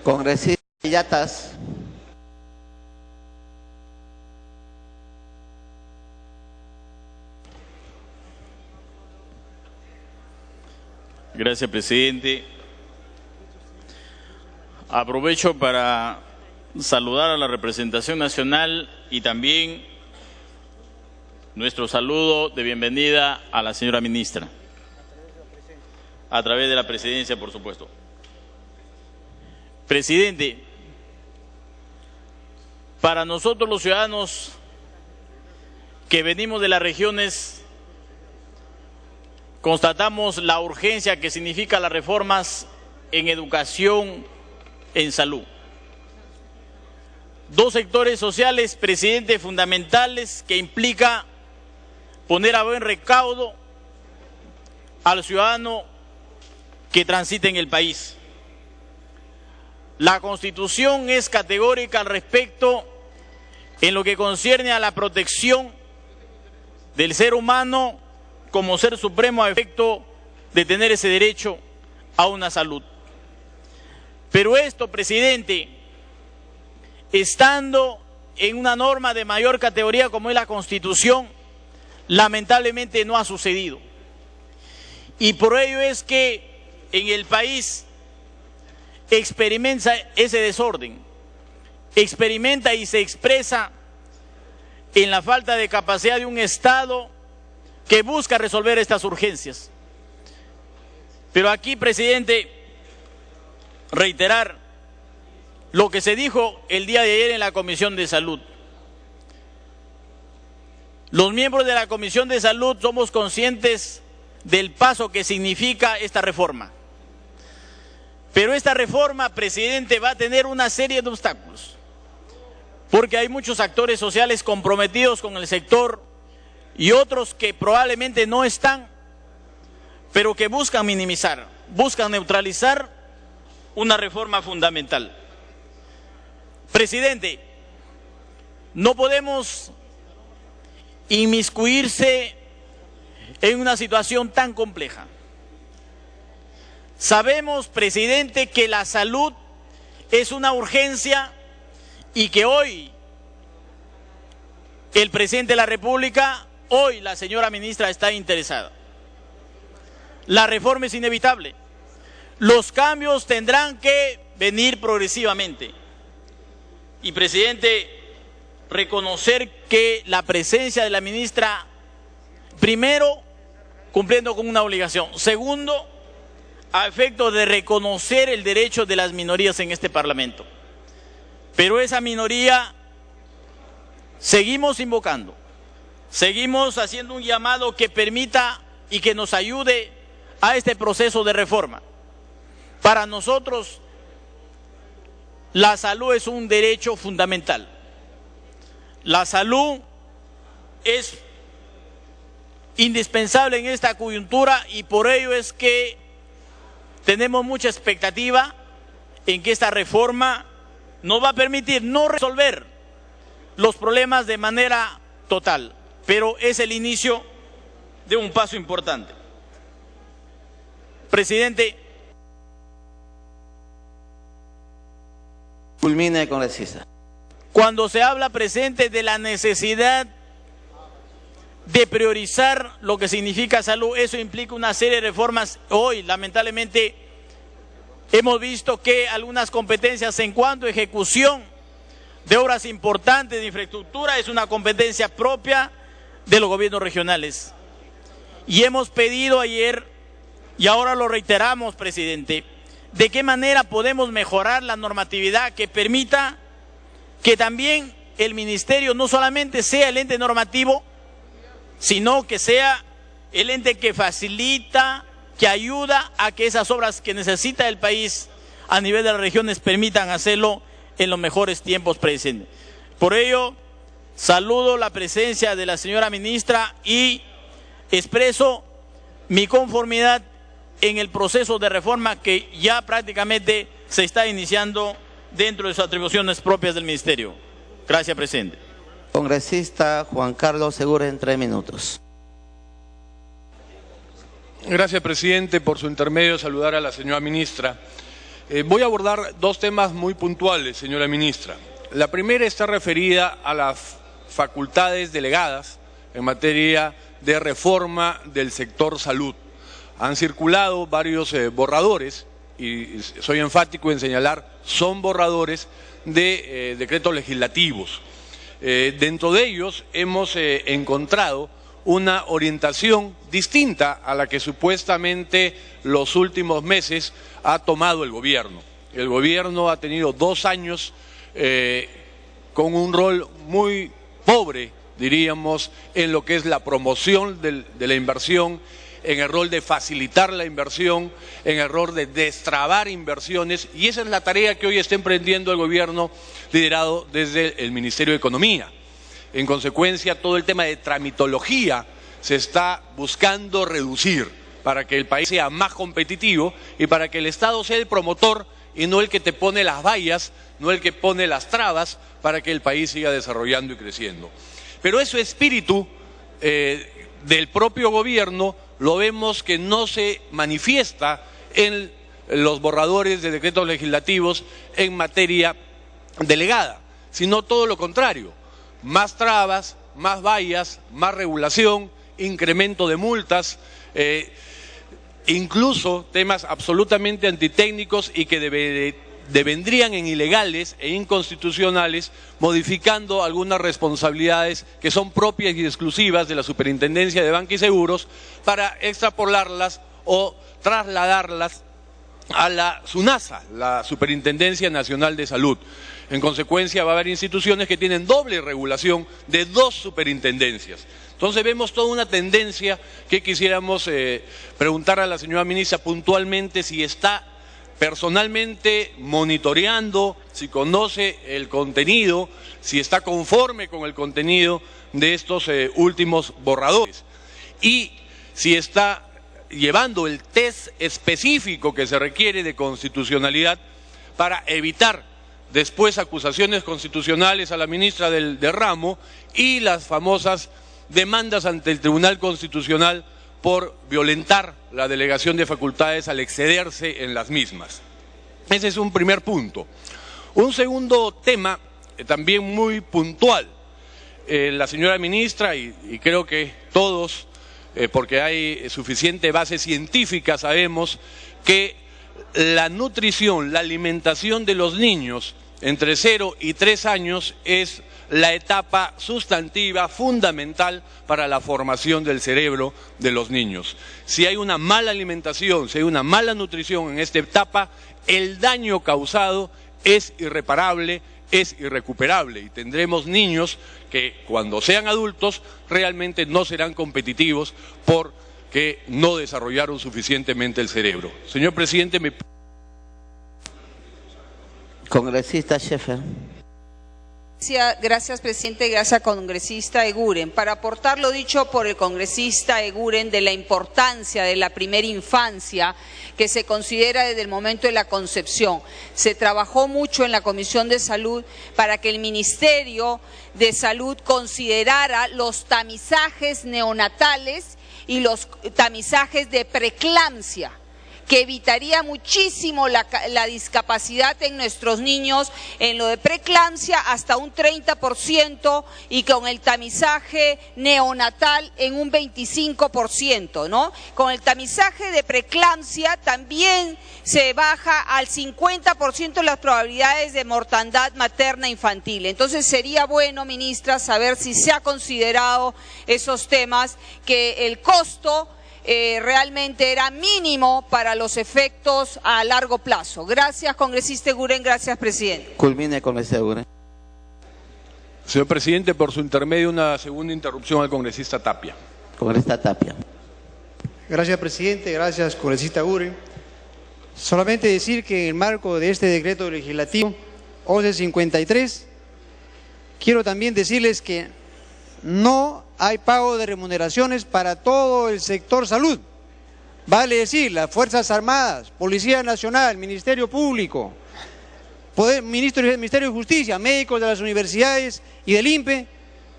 Congresista Yatas. Gracias, presidente. Aprovecho para saludar a la representación nacional y también nuestro saludo de bienvenida a la señora ministra. A través de la presidencia, por supuesto. Presidente, para nosotros los ciudadanos que venimos de las regiones, constatamos la urgencia que significa las reformas en educación, en salud. Dos sectores sociales, presidente, fundamentales que implica poner a buen recaudo al ciudadano que transita en el país. La Constitución es categórica al respecto en lo que concierne a la protección del ser humano como ser supremo a efecto de tener ese derecho a una salud. Pero esto, presidente, estando en una norma de mayor categoría como es la Constitución, lamentablemente no ha sucedido. Y por ello es que en el país experimenta ese desorden, experimenta y se expresa en la falta de capacidad de un Estado que busca resolver estas urgencias. Pero aquí, presidente, reiterar lo que se dijo el día de ayer en la Comisión de Salud. Los miembros de la Comisión de Salud somos conscientes del paso que significa esta reforma. Pero esta reforma, presidente, va a tener una serie de obstáculos, porque hay muchos actores sociales comprometidos con el sector y otros que probablemente no están, pero que buscan minimizar, buscan neutralizar una reforma fundamental. Presidente, no podemos inmiscuirse en una situación tan compleja. Sabemos, presidente, que la salud es una urgencia y que hoy el presidente de la República, hoy la señora ministra está interesada. La reforma es inevitable. Los cambios tendrán que venir progresivamente. Y, presidente, reconocer que la presencia de la ministra, primero, cumpliendo con una obligación. Segundo, a efecto de reconocer el derecho de las minorías en este Parlamento. Pero esa minoría seguimos invocando, seguimos haciendo un llamado que permita y que nos ayude a este proceso de reforma. Para nosotros, la salud es un derecho fundamental. La salud es indispensable en esta coyuntura y por ello es que tenemos mucha expectativa en que esta reforma nos va a permitir no resolver los problemas de manera total, pero es el inicio de un paso importante. Presidente. Culmine, congresista. Cuando se habla, presidente, de la necesidad de priorizar lo que significa salud, eso implica una serie de reformas. Hoy, lamentablemente, hemos visto que algunas competencias en cuanto a ejecución de obras importantes de infraestructura es una competencia propia de los gobiernos regionales. Y hemos pedido ayer, y ahora lo reiteramos, presidente, de qué manera podemos mejorar la normatividad que permita que también el ministerio no solamente sea el ente normativo, sino que sea el ente que facilita, que ayuda a que esas obras que necesita el país a nivel de las regiones permitan hacerlo en los mejores tiempos, presidente. Por ello, saludo la presencia de la señora ministra y expreso mi conformidad en el proceso de reforma que ya prácticamente se está iniciando dentro de sus atribuciones propias del ministerio. Gracias, presidente. Congresista Juan Carlos Segura, en 3 minutos. Gracias, presidente. Por su intermedio, saludar a la señora ministra. Voy a abordar dos temas muy puntuales, señora ministra. La primera está referida a las facultades delegadas en materia de reforma del sector salud. Han circulado varios borradores, y soy enfático en señalar, son borradores de decretos legislativos. Dentro de ellos hemos encontrado una orientación distinta a la que supuestamente los últimos meses ha tomado el gobierno. El gobierno ha tenido 2 años con un rol muy pobre, diríamos, en lo que es la promoción de la inversión, en el rol de facilitar la inversión, en el rol de destrabar inversiones, y esa es la tarea que hoy está emprendiendo el gobierno liderado desde el Ministerio de Economía. En consecuencia, todo el tema de tramitología se está buscando reducir para que el país sea más competitivo y para que el Estado sea el promotor y no el que te pone las vallas, no el que pone las trabas para que el país siga desarrollando y creciendo. Pero ese espíritu del propio gobierno lo vemos que no se manifiesta en los borradores de decretos legislativos en materia delegada, sino todo lo contrario: más trabas, más vallas, más regulación, incremento de multas, incluso temas absolutamente antitécnicos y que devendrían en ilegales e inconstitucionales, modificando algunas responsabilidades que son propias y exclusivas de la Superintendencia de Banca y Seguros para extrapolarlas o trasladarlas a la SUNASA, la Superintendencia Nacional de Salud. En consecuencia, va a haber instituciones que tienen doble regulación de 2 superintendencias. Entonces vemos toda una tendencia que quisiéramos preguntar a la señora ministra puntualmente si está personalmente monitoreando, si conoce el contenido, si está conforme con el contenido de estos últimos borradores y si está llevando el test específico que se requiere de constitucionalidad para evitar después acusaciones constitucionales a la ministra del ramo y las famosas demandas ante el Tribunal Constitucional por violentar la delegación de facultades al excederse en las mismas. Ese es un primer punto. Un segundo tema, también muy puntual. La señora ministra, y creo que todos, porque hay suficiente base científica, sabemos que la nutrición, la alimentación de los niños entre 0 y 3 años es la etapa sustantiva, fundamental para la formación del cerebro de los niños. Si hay una mala alimentación, si hay una mala nutrición en esta etapa, el daño causado es irreparable, es irrecuperable, y tendremos niños que cuando sean adultos realmente no serán competitivos porque no desarrollaron suficientemente el cerebro. Señor presidente, Congresista Scheffer. Gracias, presidente. Gracias, congresista Eguren. Para aportar lo dicho por el congresista Eguren de la importancia de la primera infancia que se considera desde el momento de la concepción. Se trabajó mucho en la Comisión de Salud para que el Ministerio de Salud considerara los tamizajes neonatales y los tamizajes de preeclampsia, que evitaría muchísimo la discapacidad en nuestros niños en lo de preeclampsia hasta un 30% y con el tamizaje neonatal en un 25%, ¿no? Con el tamizaje de preeclampsia también se baja al 50% las probabilidades de mortandad materna infantil. Entonces sería bueno, ministra, saber si se ha considerado esos temas, que el costo realmente era mínimo para los efectos a largo plazo. Gracias, congresista Eguren. Gracias, presidente. Culmine, congresista Eguren. señor presidente, por su intermedio, una segunda interrupción al congresista Tapia. Congresista Tapia. Gracias, presidente. Gracias, congresista Eguren. Solamente decir que en el marco de este decreto legislativo 1153, quiero también decirles que no hay pago de remuneraciones para todo el sector salud. Vale decir, las Fuerzas Armadas, Policía Nacional, Ministerio Público, Ministerio de Justicia, médicos de las universidades y del INPE,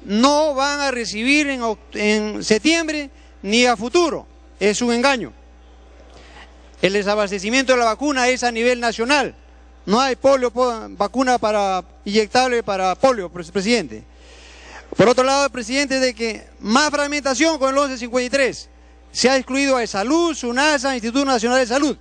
no van a recibir en septiembre ni a futuro. Es un engaño. El desabastecimiento de la vacuna es a nivel nacional. No hay vacuna inyectable para polio, presidente. Por otro lado, presidente, de que más fragmentación con el 1153. Se ha excluido a Salud, SUNASA, Instituto Nacional de Salud.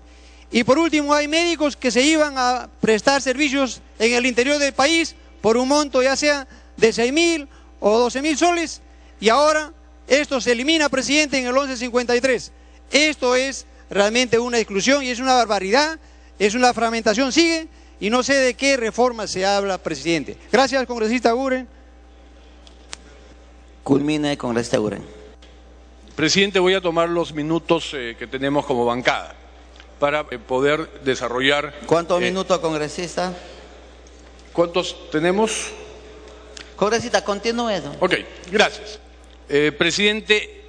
Y por último, hay médicos que se iban a prestar servicios en el interior del país por un monto ya sea de 6.000 o 12.000 soles, y ahora esto se elimina, presidente, en el 1153. Esto es realmente una exclusión y es una barbaridad, es una fragmentación, sigue, y no sé de qué reforma se habla, presidente. Gracias, congresista Aguren. Culmine, congresista Aguren. Presidente, voy a tomar los minutos que tenemos como bancada para poder desarrollar... ¿Cuántos minutos, congresista? ¿Cuántos tenemos? Congresista, continúe. Ok, gracias. Presidente,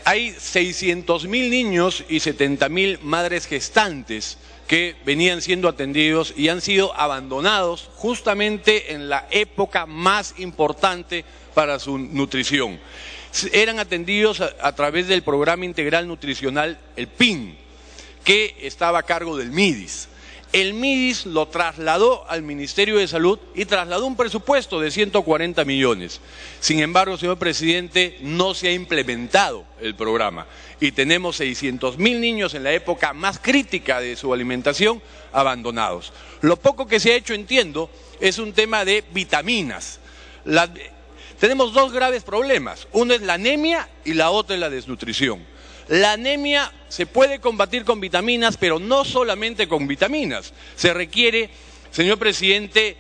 hay 600.000 niños y 70.000 madres gestantes que venían siendo atendidos y han sido abandonados justamente en la época más importante para su nutrición. Eran atendidos a través del Programa Integral Nutricional, el PIN, que estaba a cargo del MIDIS. El MIDIS lo trasladó al Ministerio de Salud y trasladó un presupuesto de 140 millones. Sin embargo, señor presidente, no se ha implementado el programa y tenemos 600.000 niños en la época más crítica de su alimentación abandonados. Lo poco que se ha hecho, entiendo, es un tema de vitaminas. Tenemos dos graves problemas, uno es la anemia y la otra es la desnutrición. La anemia se puede combatir con vitaminas, pero no solamente con vitaminas. Se requiere, señor presidente,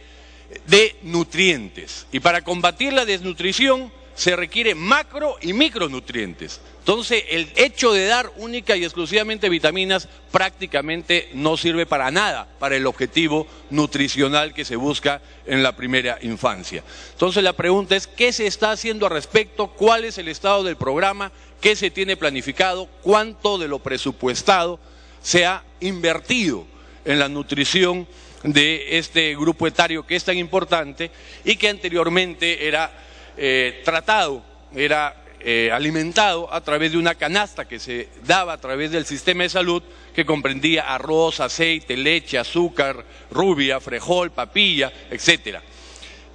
de nutrientes. Y para combatir la desnutrición se requiere macro y micronutrientes. Entonces, el hecho de dar única y exclusivamente vitaminas prácticamente no sirve para nada para el objetivo nutricional que se busca en la primera infancia. Entonces, la pregunta es, ¿qué se está haciendo al respecto? ¿Cuál es el estado del programa? ¿Qué se tiene planificado? ¿Cuánto de lo presupuestado se ha invertido en la nutrición de este grupo etario que es tan importante y que anteriormente era alimentado a través de una canasta que se daba a través del sistema de salud que comprendía arroz, aceite, leche, azúcar, rubia, frejol, papilla, etcétera?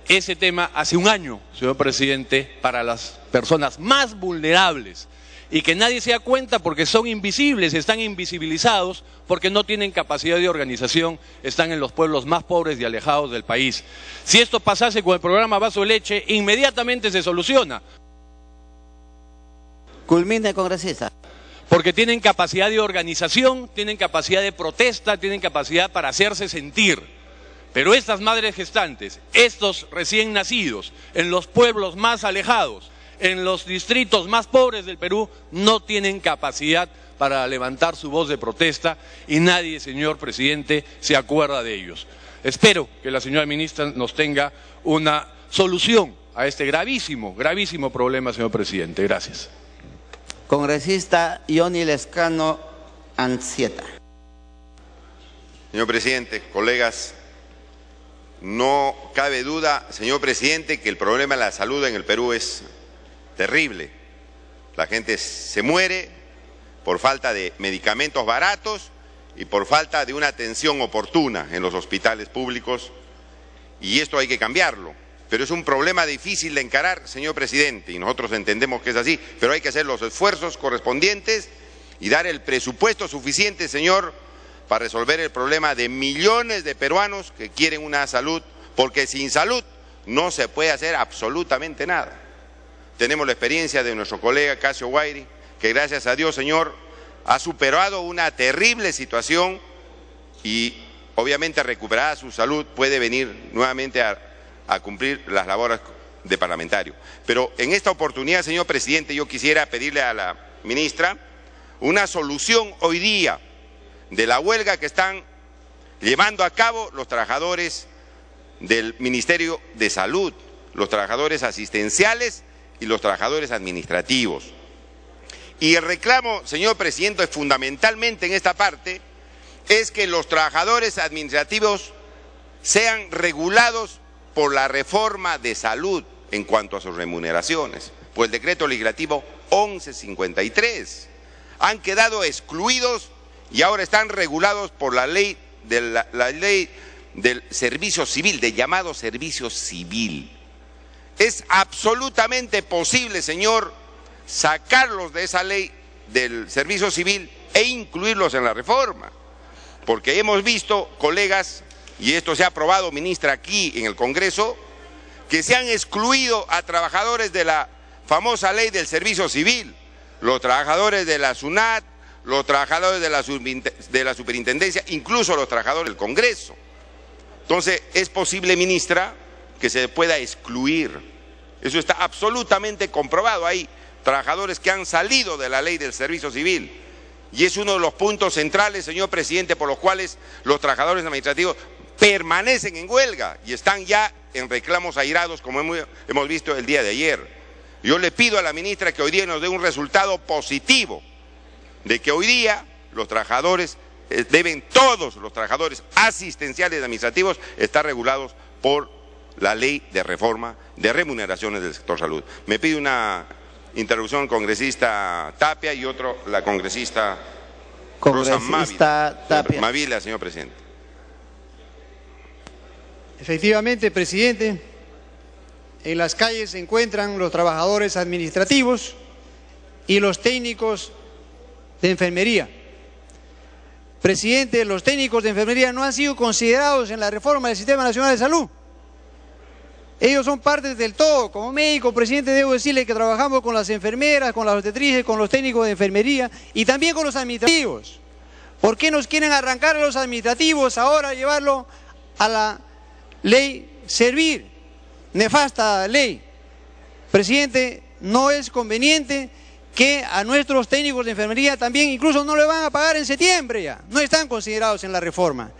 Ese tema hace un año, señor presidente, para las personas más vulnerables y que nadie se da cuenta porque son invisibles, están invisibilizados porque no tienen capacidad de organización, están en los pueblos más pobres y alejados del país. Si esto pasase con el programa Vaso de Leche, inmediatamente se soluciona. Culmine, congresista. Porque tienen capacidad de organización, tienen capacidad de protesta, tienen capacidad para hacerse sentir. Pero estas madres gestantes, estos recién nacidos, en los pueblos más alejados, en los distritos más pobres del Perú, no tienen capacidad para levantar su voz de protesta y nadie, señor presidente, se acuerda de ellos. Espero que la señora ministra nos tenga una solución a este gravísimo, gravísimo problema, señor presidente. Gracias. Congresista Johnny Lescano Anzieta. Señor presidente, colegas, no cabe duda, señor presidente, que el problema de la salud en el Perú es terrible. La gente se muere por falta de medicamentos baratos y por falta de una atención oportuna en los hospitales públicos, y esto hay que cambiarlo. Pero es un problema difícil de encarar, señor presidente, y nosotros entendemos que es así, pero hay que hacer los esfuerzos correspondientes y dar el presupuesto suficiente, señor, para resolver el problema de millones de peruanos que quieren una salud, porque sin salud no se puede hacer absolutamente nada. Tenemos la experiencia de nuestro colega Casio Guairi, que gracias a Dios, señor, ha superado una terrible situación y obviamente recuperada su salud puede venir nuevamente a cumplir las labores de parlamentario. Pero en esta oportunidad, señor presidente, yo quisiera pedirle a la ministra una solución hoy día de la huelga que están llevando a cabo los trabajadores del Ministerio de Salud, los trabajadores asistenciales y los trabajadores administrativos. Y el reclamo, señor presidente, fundamentalmente en esta parte, es que los trabajadores administrativos sean regulados por la reforma de salud en cuanto a sus remuneraciones, pues el decreto legislativo 1153 han quedado excluidos y ahora están regulados por la ley la ley del servicio civil, del llamado servicio civil. Es absolutamente posible, señor, sacarlos de esa ley del servicio civil e incluirlos en la reforma, porque hemos visto, colegas, y esto se ha aprobado, ministra, aquí en el Congreso, que se han excluido a trabajadores de la famosa ley del servicio civil, los trabajadores de la SUNAT, los trabajadores de la superintendencia, incluso los trabajadores del Congreso. Entonces, es posible, ministra, que se pueda excluir. Eso está absolutamente comprobado. Hay trabajadores que han salido de la ley del servicio civil. Y es uno de los puntos centrales, señor presidente, por los cuales los trabajadores administrativos permanecen en huelga y están ya en reclamos airados, como hemos visto el día de ayer. Yo le pido a la ministra que hoy día nos dé un resultado positivo, de que hoy día los trabajadores todos los trabajadores asistenciales y administrativos estar regulados por la ley de reforma de remuneraciones del sector salud. Me pide una interrupción el congresista Tapia y otro la congresista Rosa Tapia. Mavila, señor presidente. Efectivamente, presidente, en las calles se encuentran los trabajadores administrativos y los técnicos de enfermería. Presidente, los técnicos de enfermería no han sido considerados en la reforma del Sistema Nacional de Salud. Ellos son parte del todo. Como médico, presidente, debo decirle que trabajamos con las enfermeras, con las obstetrices, con los técnicos de enfermería y también con los administrativos. ¿Por qué nos quieren arrancar a los administrativos ahora, llevarlo a la ley Servir? Nefasta ley. Presidente, no es conveniente que a nuestros técnicos de enfermería también incluso no le van a pagar en septiembre ya. No están considerados en la reforma.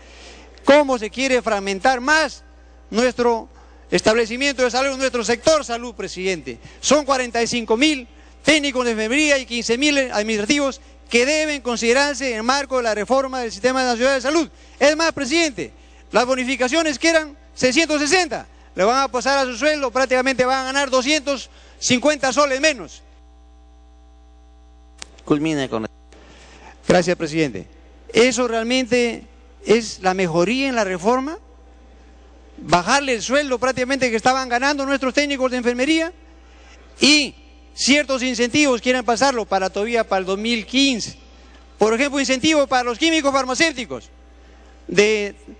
¿Cómo se quiere fragmentar más nuestro establecimiento de salud, nuestro sector salud, presidente? Son 45.000 técnicos de enfermería y 15.000 administrativos que deben considerarse en el marco de la reforma del Sistema Nacional de Salud. Es más, presidente, las bonificaciones que eran 660, le van a pasar a su sueldo, prácticamente van a ganar 250 soles menos. Culmine con... Gracias, presidente. ¿Eso realmente es la mejoría en la reforma? ¿Bajarle el sueldo prácticamente que estaban ganando nuestros técnicos de enfermería? Y ciertos incentivos quieren pasarlo todavía para el 2015. Por ejemplo, incentivos para los químicos farmacéuticos,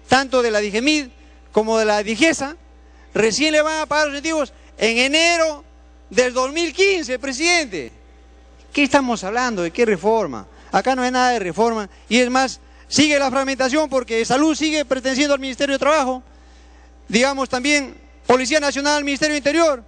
tanto de la DIGEMID como de la DIGESA, recién le van a pagar los incentivos en enero del 2015, presidente. ¿Qué estamos hablando? ¿De qué reforma? Acá no hay nada de reforma y es más, sigue la fragmentación porque Salud sigue perteneciendo al Ministerio de Trabajo, digamos también Policía Nacional, Ministerio de Interior,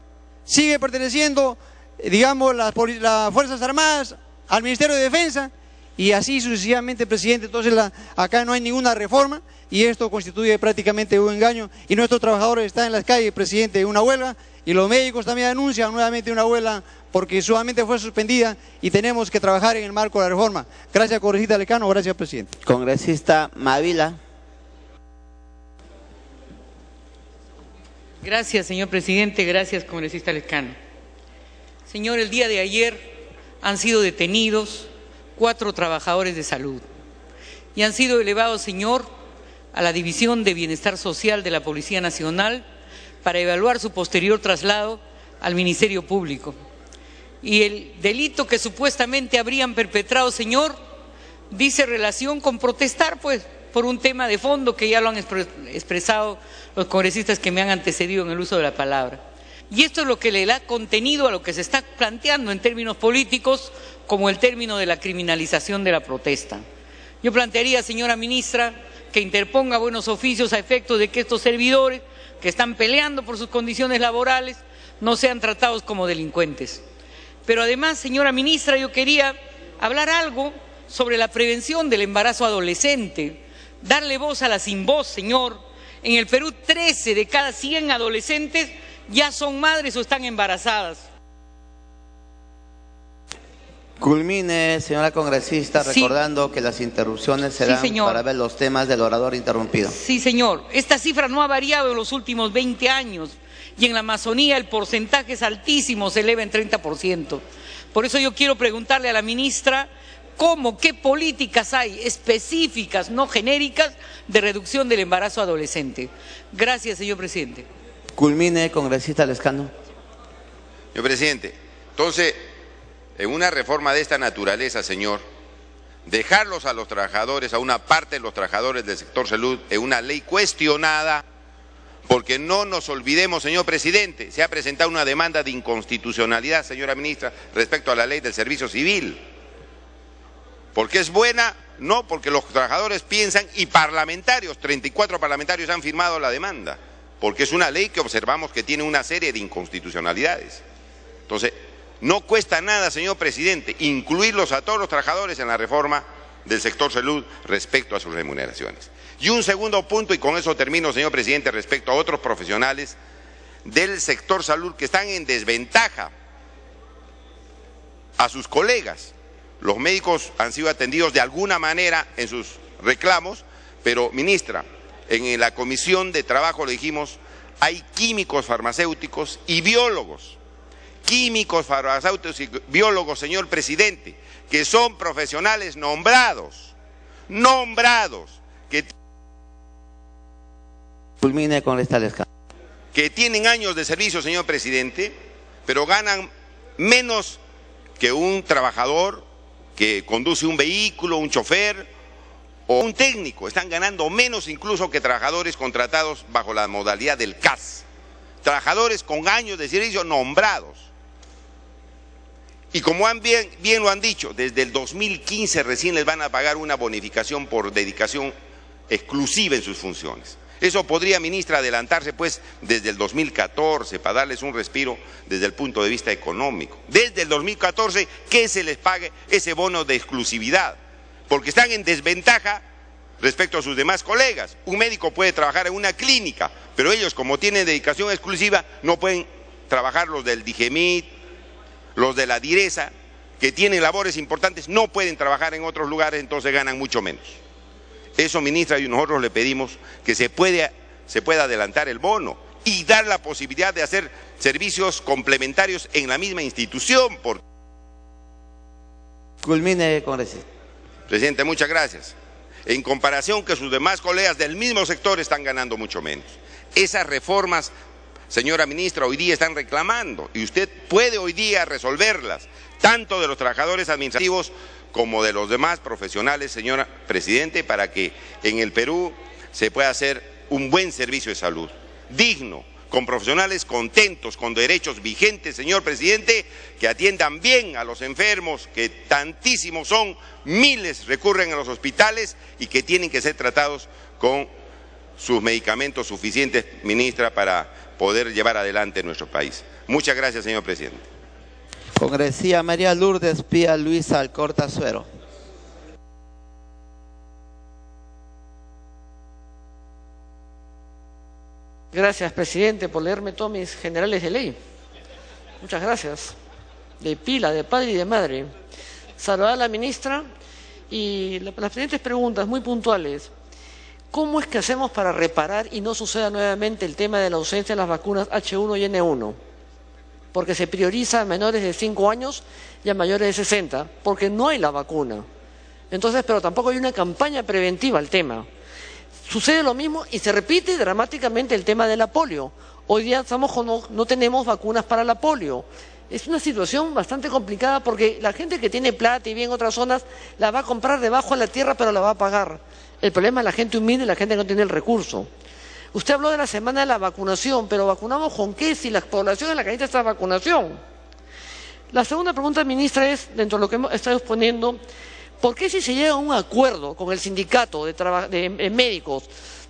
sigue perteneciendo, digamos, las Fuerzas Armadas al Ministerio de Defensa y así sucesivamente, presidente. Entonces acá no hay ninguna reforma y esto constituye prácticamente un engaño y nuestros trabajadores están en las calles, presidente, en una huelga y los médicos también anuncian nuevamente una huelga porque solamente fue suspendida y tenemos que trabajar en el marco de la reforma. Gracias, congresista Lecano. Gracias, presidente. Congresista Mavila. Gracias, señor presidente. Gracias, congresista Lecano. Señor, el día de ayer han sido detenidos 4 trabajadores de salud y han sido elevados, señor, a la División de Bienestar Social de la Policía Nacional para evaluar su posterior traslado al Ministerio Público. Y el delito que supuestamente habrían perpetrado, señor, dice relación con protestar, pues, por un tema de fondo que ya lo han expresado los congresistas que me han antecedido en el uso de la palabra. Y esto es lo que le da contenido a lo que se está planteando en términos políticos como el término de la criminalización de la protesta. Yo plantearía, señora ministra, que interponga buenos oficios a efectos de que estos servidores que están peleando por sus condiciones laborales no sean tratados como delincuentes. Pero además, señora ministra, yo quería hablar algo sobre la prevención del embarazo adolescente, darle voz a la sin voz, señor. En el Perú, 13 de cada 100 adolescentes ya son madres o están embarazadas. Culmine, señora congresista, recordando que las interrupciones se dan para ver los temas del orador interrumpido. Sí, señor. Esta cifra no ha variado en los últimos 20 años y en la Amazonía el porcentaje es altísimo, se eleva en 30%. Por eso yo quiero preguntarle a la ministra cómo, qué políticas hay específicas, no genéricas, de reducción del embarazo adolescente. Gracias, señor presidente. Culmine, congresista Lescano. Señor presidente, entonces, en una reforma de esta naturaleza, señor, dejarlos a los trabajadores, a una parte de los trabajadores del sector salud, en una ley cuestionada, porque no nos olvidemos, señor presidente, se ha presentado una demanda de inconstitucionalidad, señora ministra, respecto a la ley del servicio civil. ¿Porque es buena? No, porque los trabajadores piensan, y parlamentarios, 34 parlamentarios han firmado la demanda, porque es una ley que observamos que tiene una serie de inconstitucionalidades. Entonces, no cuesta nada, señor presidente, incluirlos a todos los trabajadores en la reforma del sector salud respecto a sus remuneraciones. Y un segundo punto, y con eso termino, señor presidente, respecto a otros profesionales del sector salud que están en desventaja a sus colegas. Los médicos han sido atendidos de alguna manera en sus reclamos, pero, ministra, en la Comisión de Trabajo le dijimos, hay químicos farmacéuticos y biólogos. Químicos farmacéuticos y biólogos, señor presidente, que son profesionales nombrados, que culmine con esta Lescano. Que tienen años de servicio, señor presidente, pero ganan menos que un trabajador que conduce un vehículo, un chofer o un técnico. Están ganando menos incluso que trabajadores contratados bajo la modalidad del CAS. Trabajadores con años de servicio nombrados. Y como bien lo han dicho, desde el 2015 recién les van a pagar una bonificación por dedicación exclusiva en sus funciones. Eso podría, ministra, adelantarse pues desde el 2014 para darles un respiro desde el punto de vista económico. Desde el 2014 que se les pague ese bono de exclusividad, porque están en desventaja respecto a sus demás colegas. Un médico puede trabajar en una clínica, pero ellos, como tienen dedicación exclusiva, no pueden trabajar. Los del DIGEMIT, los de la DIRESA, que tienen labores importantes, no pueden trabajar en otros lugares, entonces ganan mucho menos. Eso, ministra, y nosotros le pedimos que se pueda adelantar el bono y dar la posibilidad de hacer servicios complementarios en la misma institución. Culmine, congresista. Presidente, muchas gracias. En comparación que sus demás colegas del mismo sector están ganando mucho menos. Esas reformas, señora ministra, hoy día están reclamando y usted puede hoy día resolverlas, tanto de los trabajadores administrativos como de los demás profesionales, señora presidente, para que en el Perú se pueda hacer un buen servicio de salud, digno, con profesionales contentos, con derechos vigentes, señor presidente, que atiendan bien a los enfermos, que tantísimos son, miles recurren a los hospitales y que tienen que ser tratados con sus medicamentos suficientes, ministra, para poder llevar adelante nuestro país. Muchas gracias, señor presidente. Congresista María Lourdes Pía Luisa Alcorta Suero. Gracias, presidente, por leerme todos mis generales de ley. Muchas gracias. De pila, de padre y de madre. Saludar a la ministra y las siguientes preguntas muy puntuales. ¿Cómo es que hacemos para reparar y no suceda nuevamente el tema de la ausencia de las vacunas H1 y N1? Porque se prioriza a menores de 5 años y a mayores de 60, porque no hay la vacuna. Entonces, pero tampoco hay una campaña preventiva al tema. Sucede lo mismo y se repite dramáticamente el tema de la polio. Hoy día no tenemos vacunas para la polio. Es una situación bastante complicada porque la gente que tiene plata y vive en otras zonas la va a comprar debajo de la tierra, pero la va a pagar. El problema es la gente humilde y la gente que no tiene el recurso. Usted habló de la semana de la vacunación, pero ¿vacunamos con qué si la población en la que necesita esta vacunación? La segunda pregunta, ministra, es, dentro de lo que hemos estado exponiendo, ¿por qué si se llega a un acuerdo con el sindicato de médicos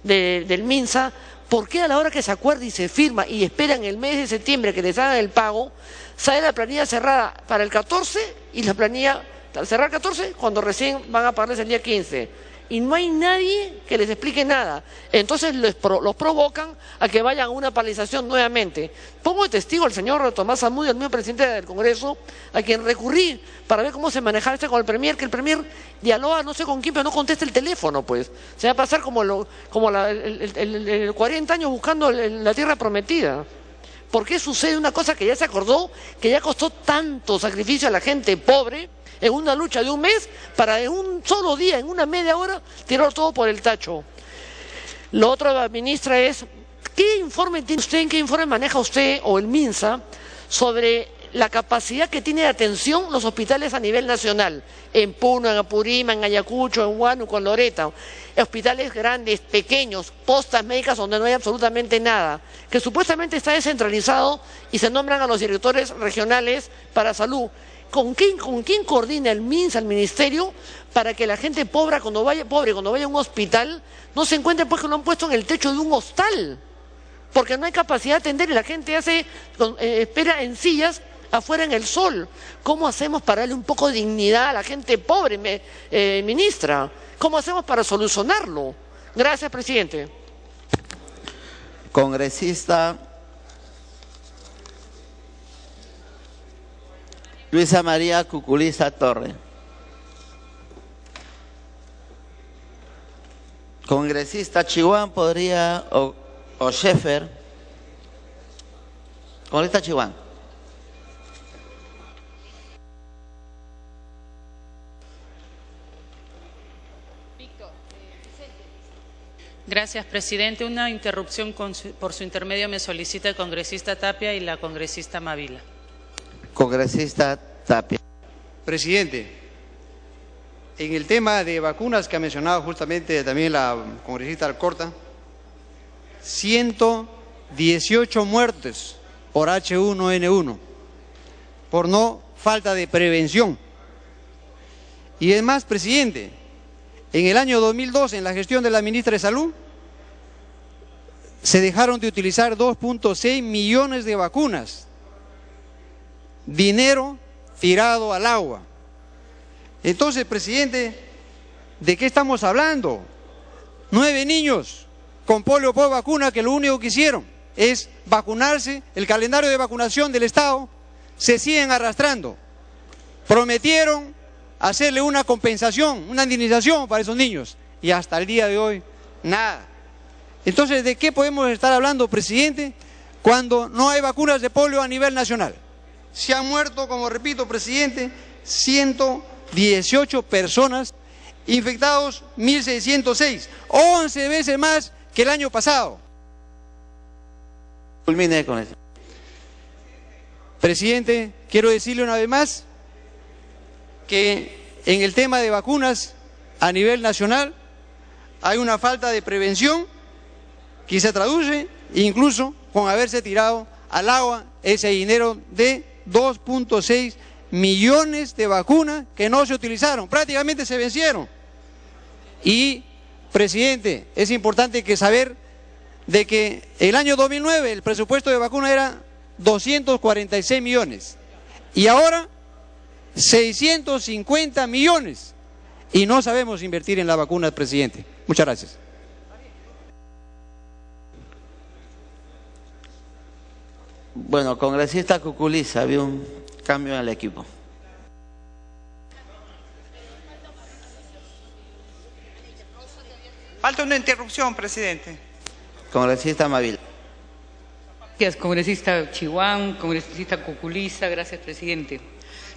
del MINSA, por qué a la hora que se acuerda y se firma y esperan el mes de septiembre que les hagan el pago, sale la planilla cerrada para el 14 y la planilla al cerrar el 14 cuando recién van a pagarles el día 15? Y no hay nadie que les explique nada. Entonces los provocan a que vayan a una paralización nuevamente. Pongo de testigo al señor Tomás Zamudio, el mismo presidente del Congreso, a quien recurrí para ver cómo se manejaba esto con el Premier, que el Premier dialoga no sé con quién, pero no contesta el teléfono, pues. Se va a pasar como 40 años buscando la tierra prometida. ¿Por qué sucede una cosa que ya se acordó, que ya costó tanto sacrificio a la gente pobre en una lucha de un mes para en un solo día, en una media hora, tirar todo por el tacho? Lo otro, ministra, es ¿qué informe tiene usted, en qué informe maneja usted o el MINSA sobre la capacidad que tiene de atención los hospitales a nivel nacional? En Puno, en Apurímac, en Ayacucho, en Huánuco, en Loreto. Hospitales grandes, pequeños, postas médicas donde no hay absolutamente nada, que supuestamente está descentralizado y se nombran a los directores regionales para salud. ¿Con quién coordina el MINSA, el ministerio, para que la gente pobre cuando vaya a un hospital no se encuentre pues que lo han puesto en el techo de un hostal? Porque no hay capacidad de atender y la gente espera en sillas afuera en el sol. ¿Cómo hacemos para darle un poco de dignidad a la gente pobre, ministra? ¿Cómo hacemos para solucionarlo? Gracias, presidente. Congresista Luisa María Cuculiza Torre. Congresista Chihuán podría, o Sheffer. Congresista Chihuán. Gracias, presidente. Una interrupción por su intermedio me solicita el congresista Tapia y la congresista Mavila. Congresista Tapia. Presidente, en el tema de vacunas que ha mencionado justamente también la congresista Alcorta, 118 muertes por H1N1, por no falta de prevención. Y es más, presidente, en el año 2012, en la gestión de la ministra de Salud, se dejaron de utilizar 2.6 millones de vacunas. Dinero tirado al agua. Entonces, presidente, ¿de qué estamos hablando? 9 niños con polio por vacuna que lo único que hicieron es vacunarse. El calendario de vacunación del Estado se siguen arrastrando. Prometieron hacerle una compensación, una indemnización para esos niños y hasta el día de hoy nada. Entonces, ¿de qué podemos estar hablando, presidente, cuando no hay vacunas de polio a nivel nacional? Se han muerto, como repito, presidente, 118 personas, infectados 1.606, 11 veces más que el año pasado. Culmine con eso. Presidente, quiero decirle una vez más que en el tema de vacunas a nivel nacional hay una falta de prevención que se traduce incluso con haberse tirado al agua ese dinero de 2.6 millones de vacunas que no se utilizaron, prácticamente se vencieron. Y, presidente, es importante que saber de que el año 2009 el presupuesto de vacunas era 246 millones y ahora 650 millones y no sabemos invertir en la vacuna, presidente. Muchas gracias. Bueno, congresista Cuculiza, había un cambio en el equipo. Falta una interrupción, presidente. Congresista Mavila. Gracias, congresista Chihuán, congresista Cuculiza, gracias, presidente.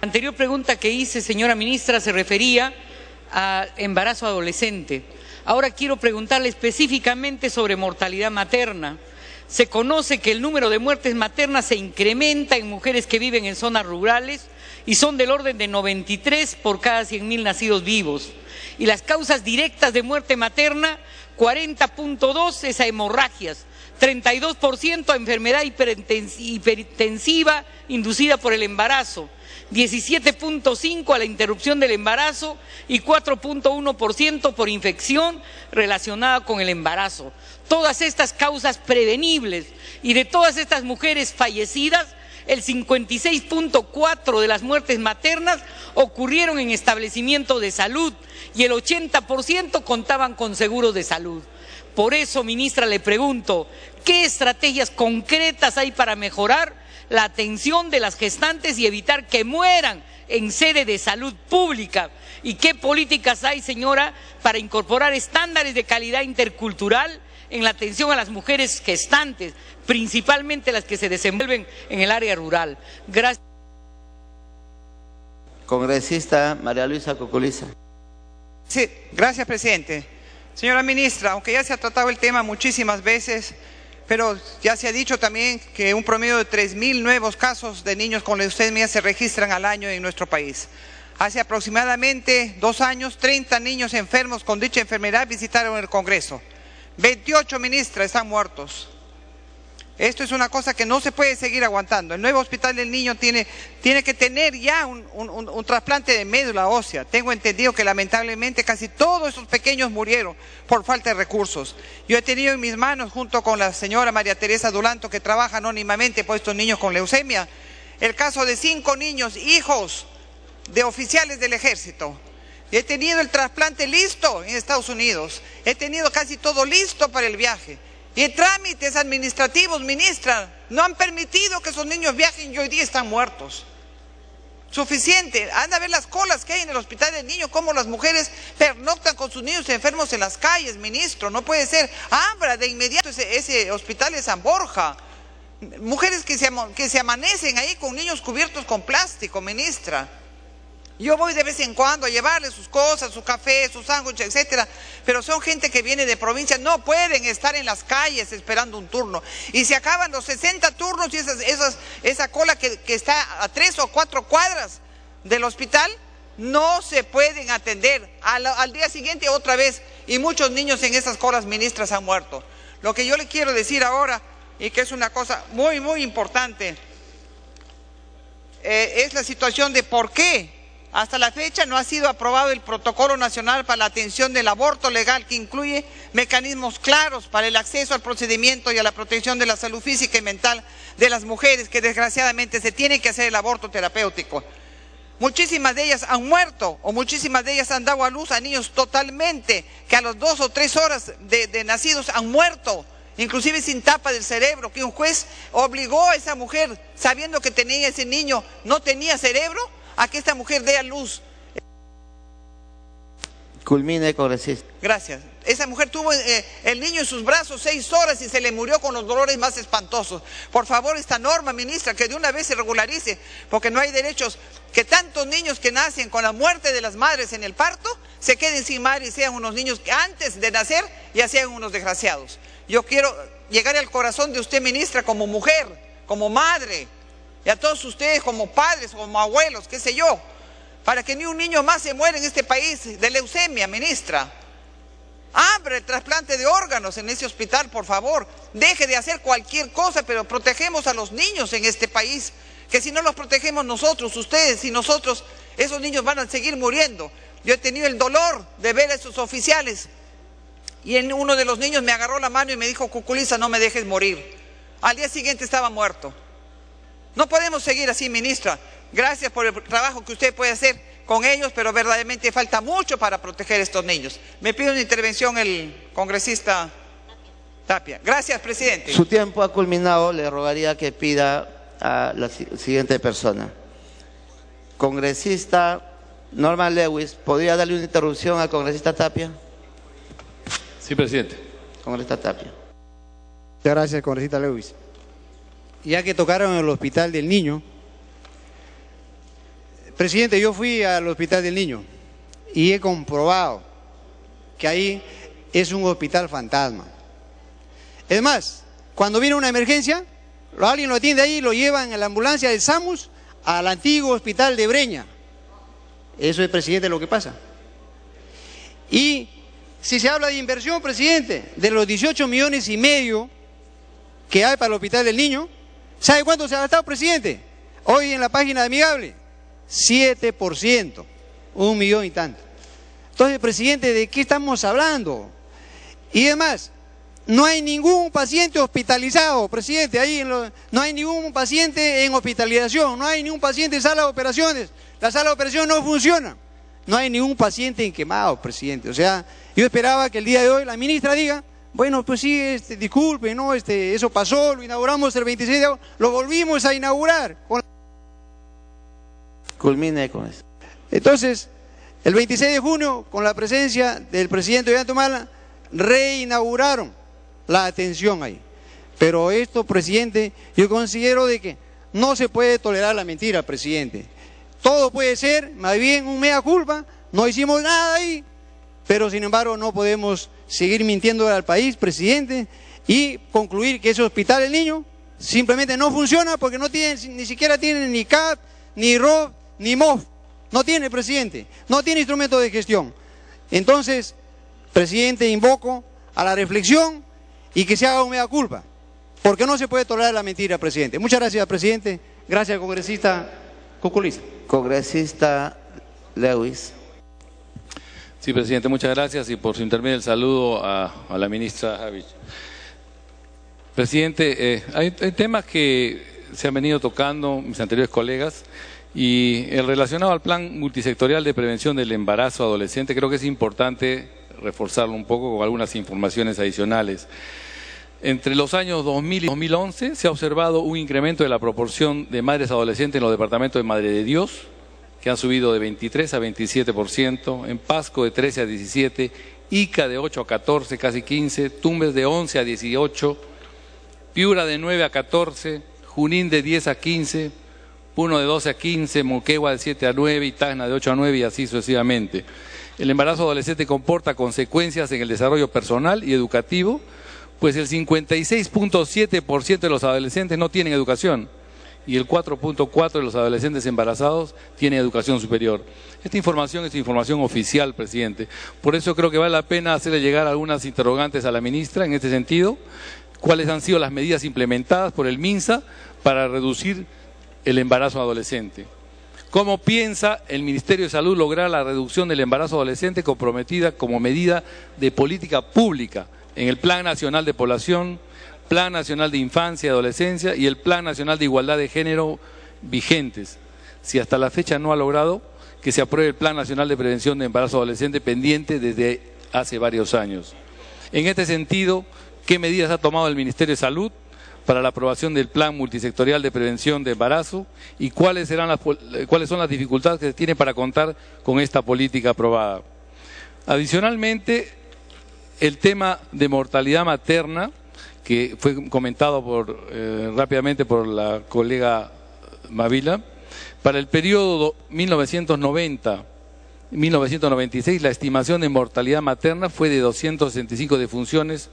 La anterior pregunta que hice, señora ministra, se refería a embarazo adolescente. Ahora quiero preguntarle específicamente sobre mortalidad materna. Se conoce que el número de muertes maternas se incrementa en mujeres que viven en zonas rurales y son del orden de 93 por cada 100.000 nacidos vivos. Y las causas directas de muerte materna, 40.2 es a hemorragias, 32% a enfermedad hipertensiva inducida por el embarazo, 17.5% a la interrupción del embarazo y 4.1% por infección relacionada con el embarazo. Todas estas causas prevenibles y de todas estas mujeres fallecidas, el 56.4% de las muertes maternas ocurrieron en establecimientos de salud y el 80% contaban con seguros de salud. Por eso, ministra, le pregunto, ¿qué estrategias concretas hay para mejorar la atención de las gestantes y evitar que mueran en sede de salud pública? ¿Y qué políticas hay, señora, para incorporar estándares de calidad intercultural en la atención a las mujeres gestantes, principalmente las que se desenvuelven en el área rural. Gracias. Congresista María Luisa Cuculiza. Sí, gracias, presidente. Señora ministra, aunque ya se ha tratado el tema muchísimas veces, pero ya se ha dicho también que un promedio de 3.000 nuevos casos de niños con leucemia se registran al año en nuestro país. Hace aproximadamente 2 años, 30 niños enfermos con dicha enfermedad visitaron el Congreso. 28, ministra, están muertos. Esto es una cosa que no se puede seguir aguantando. El nuevo Hospital del Niño tiene que tener ya un trasplante de médula ósea. Tengo entendido que lamentablemente casi todos esos pequeños murieron por falta de recursos. Yo he tenido en mis manos, junto con la señora María Teresa Dulanto, que trabaja anónimamente por estos niños con leucemia, el caso de 5 niños, hijos de oficiales del ejército. He tenido el trasplante listo en Estados Unidos. He tenido casi todo listo para el viaje. Y trámites administrativos, ministra, no han permitido que esos niños viajen y hoy día están muertos. Suficiente. Anda a ver las colas que hay en el Hospital del Niño, cómo las mujeres pernoctan con sus niños enfermos en las calles, ministro. No puede ser. Abra de inmediato ese hospital de San Borja. Mujeres que se amanecen ahí con niños cubiertos con plástico, ministra. Yo voy de vez en cuando a llevarles sus cosas, su café, sus sándwiches, etcétera, pero son gente que viene de provincia, no pueden estar en las calles esperando un turno. Y se acaban los 60 turnos y esa cola que está a 3 o 4 cuadras del hospital, no se pueden atender. Al día siguiente otra vez, y muchos niños en esas colas, ministras, han muerto. Lo que yo le quiero decir ahora, y que es una cosa muy, muy importante, es la situación de por qué hasta la fecha no ha sido aprobado el Protocolo Nacional para la Atención del Aborto Legal, que incluye mecanismos claros para el acceso al procedimiento y a la protección de la salud física y mental de las mujeres que desgraciadamente se tiene que hacer el aborto terapéutico. Muchísimas de ellas han muerto o muchísimas de ellas han dado a luz a niños totalmente que a las 2 o 3 horas de nacidos han muerto, inclusive sin tapa del cerebro, que un juez obligó a esa mujer, sabiendo que tenía ese niño, no tenía cerebro, a que esta mujer dé a luz. Culmine, congresista. Gracias. Esa mujer tuvo el niño en sus brazos 6 horas y se le murió con los dolores más espantosos. Por favor, esta norma, ministra, que de una vez se regularice, porque no hay derechos que tantos niños que nacen con la muerte de las madres en el parto se queden sin madre y sean unos niños que antes de nacer ya sean unos desgraciados. Yo quiero llegar al corazón de usted, ministra, como mujer, como madre, y a todos ustedes como padres, como abuelos, qué sé yo, para que ni un niño más se muera en este país de leucemia, ministra. Abre el trasplante de órganos en ese hospital, por favor. Deje de hacer cualquier cosa, pero protegemos a los niños en este país, que si no los protegemos nosotros, ustedes y nosotros, esos niños van a seguir muriendo. Yo he tenido el dolor de ver a esos oficiales y uno de los niños me agarró la mano y me dijo: Cuculiza, no me dejes morir. Al día siguiente estaba muerto. No podemos seguir así, ministra. Gracias por el trabajo que usted puede hacer con ellos, pero verdaderamente falta mucho para proteger a estos niños. Me pide una intervención el congresista Tapia. Gracias, presidente. Su tiempo ha culminado. Le rogaría que pida a la siguiente persona. Congresista Norma Lewis, ¿podría darle una interrupción al congresista Tapia? Sí, presidente. Congresista Tapia. Muchas gracias, congresista Lewis. Ya que tocaron el Hospital del Niño, presidente, yo fui al Hospital del Niño y he comprobado que ahí es un hospital fantasma. Es más, cuando viene una emergencia, alguien lo atiende ahí y lo llevan en la ambulancia del SAMUS al antiguo hospital de Breña. Eso es, presidente, lo que pasa. Y si se habla de inversión, presidente, de los 18,5 millones que hay para el Hospital del Niño, ¿sabe cuánto se ha gastado, presidente? Hoy en la página de Amigable, 7%, 1 millón y tanto. Entonces, presidente, ¿de qué estamos hablando? Y además, no hay ningún paciente hospitalizado, presidente, no hay ningún paciente en hospitalización, no hay ningún paciente en sala de operaciones, la sala de operación no funciona, no hay ningún paciente en quemado, presidente. O sea, yo esperaba que el día de hoy la ministra diga: bueno, pues sí, disculpe, ¿no? Eso pasó, lo inauguramos el 26 de agosto, lo volvimos a inaugurar. Culmine con eso. Entonces, el 26 de junio, con la presencia del presidente Ollanta Humala, reinauguraron la atención ahí. Pero esto, presidente, yo considero de que no se puede tolerar la mentira, presidente. Todo puede ser, más bien, un mea culpa, no hicimos nada ahí, pero sin embargo no podemos seguir mintiendo al país, presidente, y concluir que ese hospital del niño simplemente no funciona porque no tiene, ni siquiera tiene ni CAP, ni ROV, ni MOF. No tiene, presidente, no tiene instrumento de gestión. Entonces, presidente, invoco a la reflexión y que se haga un mea culpa, porque no se puede tolerar la mentira, presidente. Muchas gracias, presidente. Gracias, congresista Cuculiza. Congresista Lewis. Sí, presidente, muchas gracias y por su intermedio el saludo a la ministra Javich. Presidente, hay temas que se han venido tocando mis anteriores colegas y relacionado al plan multisectorial de prevención del embarazo adolescente, creo que es importante reforzarlo un poco con algunas informaciones adicionales. Entre los años 2000 y 2011 se ha observado un incremento de la proporción de madres adolescentes en los departamentos de Madre de Dios, que han subido de 23 a 27%, en Pasco de 13 a 17, Ica de 8 a 14, casi 15, Tumbes de 11 a 18, Piura de 9 a 14, Junín de 10 a 15, Puno de 12 a 15, Moquegua de 7 a 9 y Tacna de 8 a 9 y así sucesivamente. El embarazo adolescente comporta consecuencias en el desarrollo personal y educativo, pues el 56.7% de los adolescentes no tienen educación y el 4.4% de los adolescentes embarazados tienen educación superior. Esta información es información oficial, presidente. Por eso creo que vale la pena hacerle llegar algunas interrogantes a la ministra en este sentido. ¿Cuáles han sido las medidas implementadas por el MINSA para reducir el embarazo adolescente? ¿Cómo piensa el Ministerio de Salud lograr la reducción del embarazo adolescente comprometida como medida de política pública en el Plan Nacional de Población, Plan Nacional de Infancia y Adolescencia y el Plan Nacional de Igualdad de Género vigentes? Si hasta la fecha no ha logrado que se apruebe el Plan Nacional de Prevención de Embarazo Adolescente pendiente desde hace varios años. En este sentido, ¿qué medidas ha tomado el Ministerio de Salud para la aprobación del Plan Multisectorial de Prevención de Embarazo y cuáles son las dificultades que se tiene para contar con esta política aprobada? Adicionalmente, el tema de mortalidad materna, que fue comentado rápidamente por la colega Mavila, para el periodo 1990-1996 la estimación de mortalidad materna fue de 265 defunciones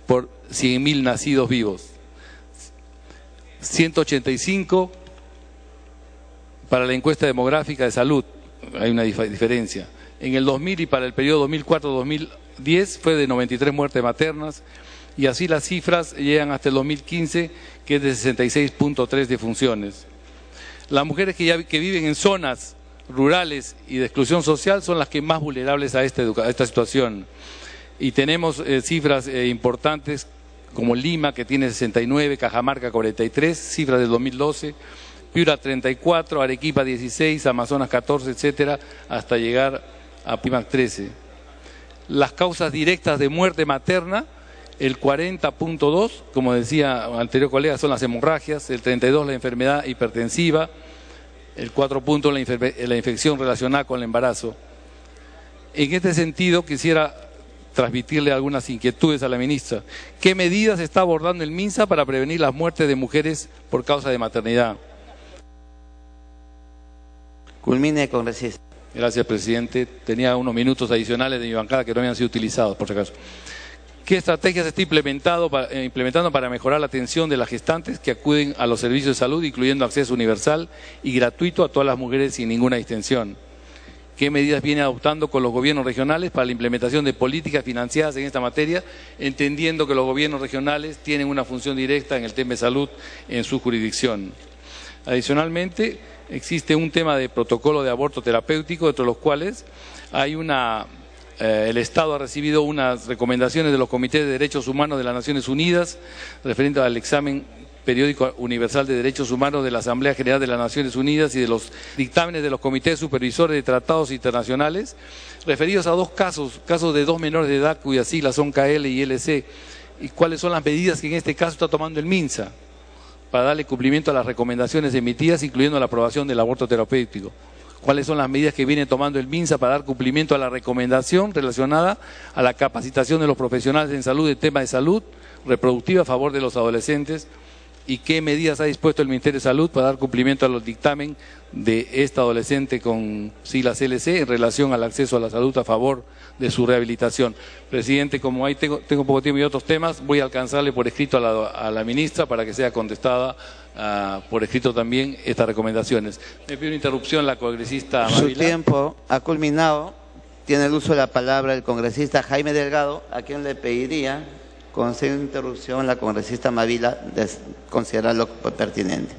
por 100.000 nacidos vivos, 185 para la encuesta demográfica de salud, hay una diferencia. En el 2000 y para el periodo 2004-2010 fue de 93 muertes maternas y así las cifras llegan hasta el 2015 que es de 66.3 defunciones. Las mujeres que viven en zonas rurales y de exclusión social son las que más vulnerables a esta situación. Y tenemos cifras importantes como Lima, que tiene 69, Cajamarca 43, cifras del 2012, Piura 34, Arequipa 16, Amazonas 14, etcétera, hasta llegar a Pimac 13. Las causas directas de muerte materna, el 40.2, como decía el anterior colega, son las hemorragias, el 32 la enfermedad hipertensiva, el 4 puntos la infección relacionada con el embarazo. En este sentido quisiera transmitirle algunas inquietudes a la ministra. ¿Qué medidas está abordando el MINSA para prevenir las muertes de mujeres por causa de maternidad? Culmine, congresista. Gracias, presidente. Tenía unos minutos adicionales de mi bancada que no habían sido utilizados, por si acaso. ¿Qué estrategias está implementando para mejorar la atención de las gestantes que acuden a los servicios de salud, incluyendo acceso universal y gratuito a todas las mujeres sin ninguna distinción? ¿Qué medidas viene adoptando con los gobiernos regionales para la implementación de políticas financiadas en esta materia, entendiendo que los gobiernos regionales tienen una función directa en el tema de salud en su jurisdicción? Adicionalmente, existe un tema de protocolo de aborto terapéutico, entre los cuales hay el Estado ha recibido unas recomendaciones de los Comités de Derechos Humanos de las Naciones Unidas referente al examen periódico universal de derechos humanos de la Asamblea General de las Naciones Unidas y de los dictámenes de los comités supervisores de tratados internacionales referidos a dos casos de dos menores de edad cuyas siglas son KL y LC, y cuáles son las medidas que en este caso está tomando el MINSA para darle cumplimiento a las recomendaciones emitidas, incluyendo la aprobación del aborto terapéutico. ¿Cuáles son las medidas que viene tomando el MINSA para dar cumplimiento a la recomendación relacionada a la capacitación de los profesionales en salud en temas de salud reproductiva a favor de los adolescentes y qué medidas ha dispuesto el Ministerio de Salud para dar cumplimiento a los dictamen de esta adolescente con siglas LC en relación al acceso a la salud a favor de su rehabilitación. Presidente, como ahí tengo poco tiempo y otros temas, voy a alcanzarle por escrito a la ministra para que sea contestada por escrito también estas recomendaciones. Me pido una interrupción la congresista Mavila. Su tiempo ha culminado. Tiene el uso de la palabra el congresista Jaime Delgado, a quien le pediría conceder una interrupción la congresista Mavila de considerarlo pertinente.